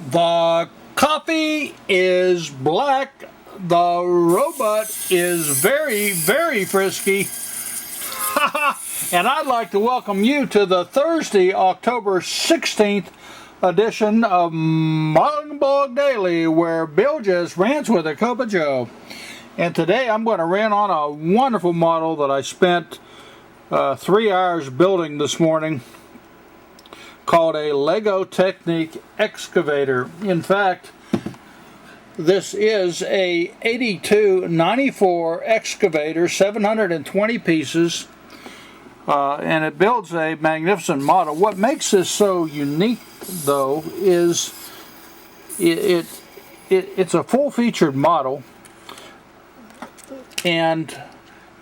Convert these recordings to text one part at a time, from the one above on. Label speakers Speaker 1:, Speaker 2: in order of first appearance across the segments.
Speaker 1: The coffee is black. The robot is very, very frisky. And I'd like to welcome you to the Thursday, October 16th edition of Modeling Blog Daily, where Bill just rants with a cup of joe. And today I'm going to rant on a wonderful model that I spent 3 hours building this morning, called a Lego Technique Excavator. In fact, this is a 8294 excavator, 720 pieces, and it builds a magnificent model. What makes this so unique, though, is it's a full-featured model, and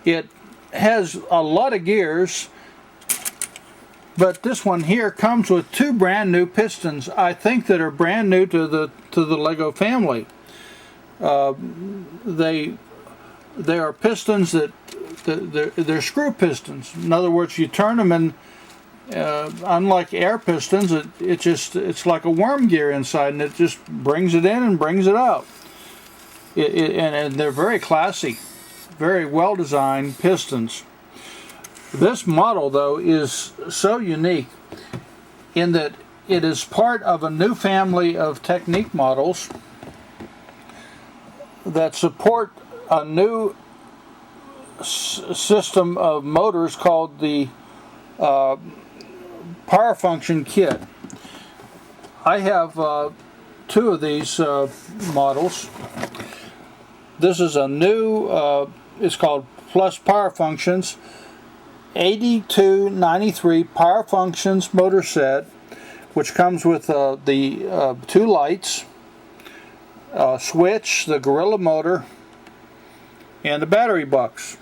Speaker 1: it has a lot of gears. But this one here comes with two brand new pistons, I think, that are brand new to the Lego family. They are pistons that they're screw pistons. In other words, you turn them, and unlike air pistons, it's like a worm gear inside, and it just brings it in and brings it out. And they're very classy, very well designed pistons. This model, though, is so unique in that it is part of a new family of Technique models that support a new system of motors called the Power Function Kit. I have two of these models. This is a new, it's called Plus Power Functions 8293 Power Functions motor set, which comes with the two lights, switch, the Gorilla motor, and the battery box.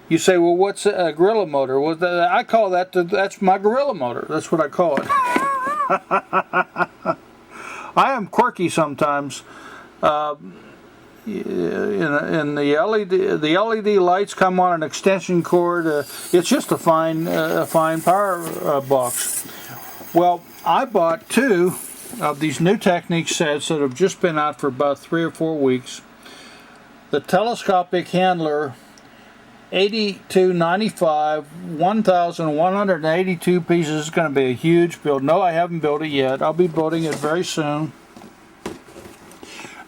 Speaker 1: You say, well, what's a Gorilla motor? Well, I call that's my Gorilla motor. That's what I call it. I am quirky sometimes. In the LED lights come on an extension cord. It's just a fine power box. Well, I bought two of these new Technique sets that have just been out for about 3 or 4 weeks. The telescopic handler 8295, 1,182 pieces, is going to be a huge build. No, I haven't built it yet. I'll be building it very soon.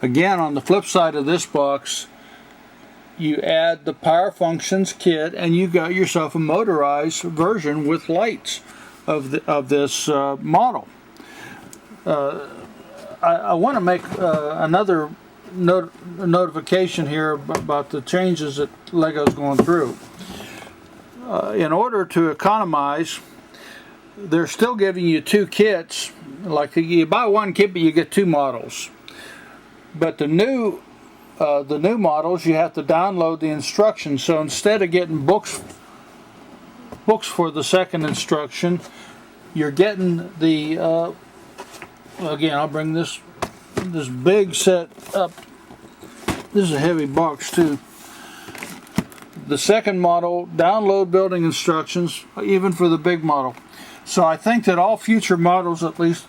Speaker 1: Again, on the flip side of this box, you add the Power Functions kit, and you got yourself a motorized version with lights of this model. I want to make another notification here about the changes that Lego's going through. In order to economize, they're still giving you two kits. Like, you buy one kit, but you get two models. But the new models, you have to download the instructions. So instead of getting books for the second instruction, you're getting the again, I'll bring this big set up. This is a heavy box too. The second model, download building instructions, even for the big model. So I think that all future models, at least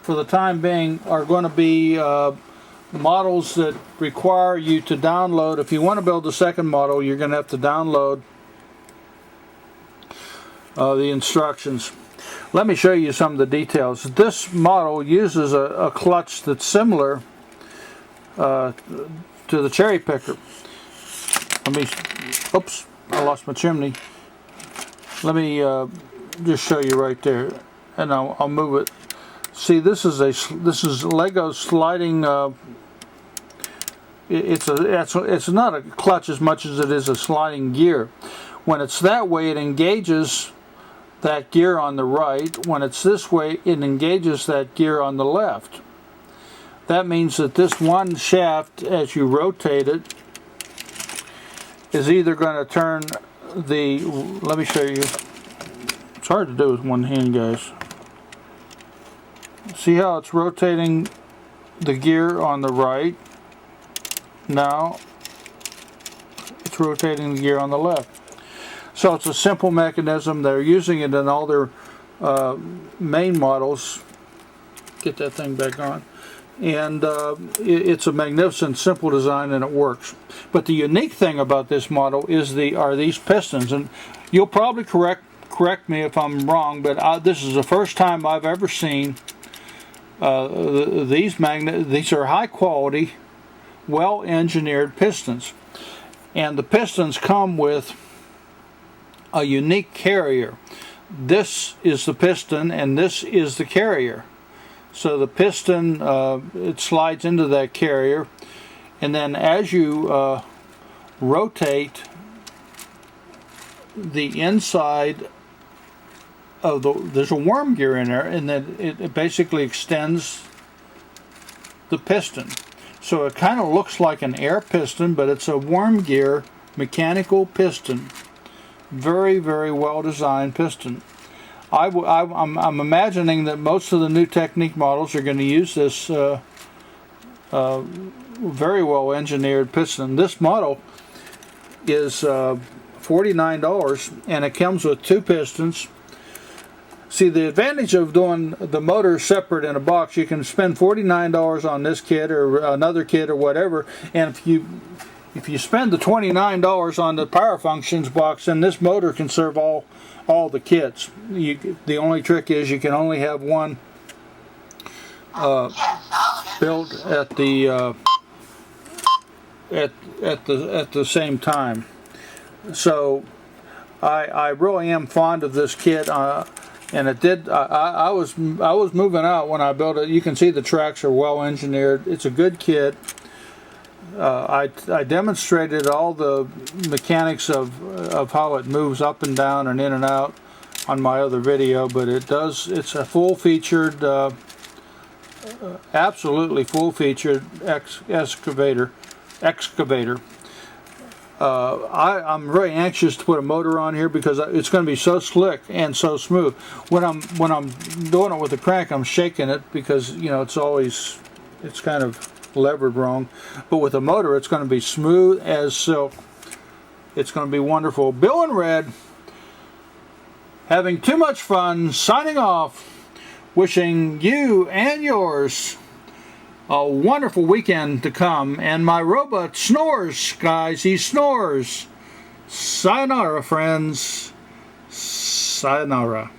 Speaker 1: for the time being, are going to be models that require you to download. If you want to build the second model, you're going to have to download the instructions. Let me show you some of the details. This model uses a clutch that's similar to the cherry picker. Oops, I lost my chimney. Let me just show you right there, and I'll move it. See, this is Lego sliding. It's not a clutch as much as it is a sliding gear. When it's that way, it engages that gear on the right. When it's this way, it engages that gear on the left. That means that this one shaft, as you rotate it, is either going to turn the. Let me show you. It's hard to do with one hand, guys. See how it's rotating the gear on the right? Now it's rotating the gear on the left. So it's a simple mechanism. They're using it in all their main models. get that thing back on. And it's a magnificent, simple design, and it works. But the unique thing about this model is are these pistons, and you'll probably correct me if I'm wrong, but this is the first time I've ever seen these are high quality, well engineered pistons, and the pistons come with a unique carrier. This is the piston, and this is the carrier. So the piston, it slides into that carrier, and then as you rotate the inside of there's a worm gear in there, and then it basically extends the piston. So it kind of looks like an air piston, but it's a worm gear mechanical piston. Very, very well designed piston. I'm imagining that most of the new Technique models are going to use this very well engineered piston. This model is $49, and it comes with 2 pistons. See, the advantage of doing the motor separate in a box, you can spend $49 on this kit or another kit or whatever, and if you spend the $29 on the power functions box, then this motor can serve all the kits. The only trick is you can only have one built at the same time. So I really am fond of this kit, and it did. I was moving out when I built it. You can see the tracks are well engineered. It's a good kit. I demonstrated all the mechanics of how it moves up and down and in and out on my other video, but it's a full-featured, absolutely full-featured excavator. I'm really anxious to put a motor on here because it's going to be so slick and so smooth. When I'm doing it with the crank, I'm shaking it because it's kind of levered wrong, but with a motor it's going to be smooth as silk. It's going to be wonderful. Bill in Red, having too much fun, signing off, wishing you and yours a wonderful weekend to come. And my robot snores, guys. He snores. Sayonara, friends. Sayonara.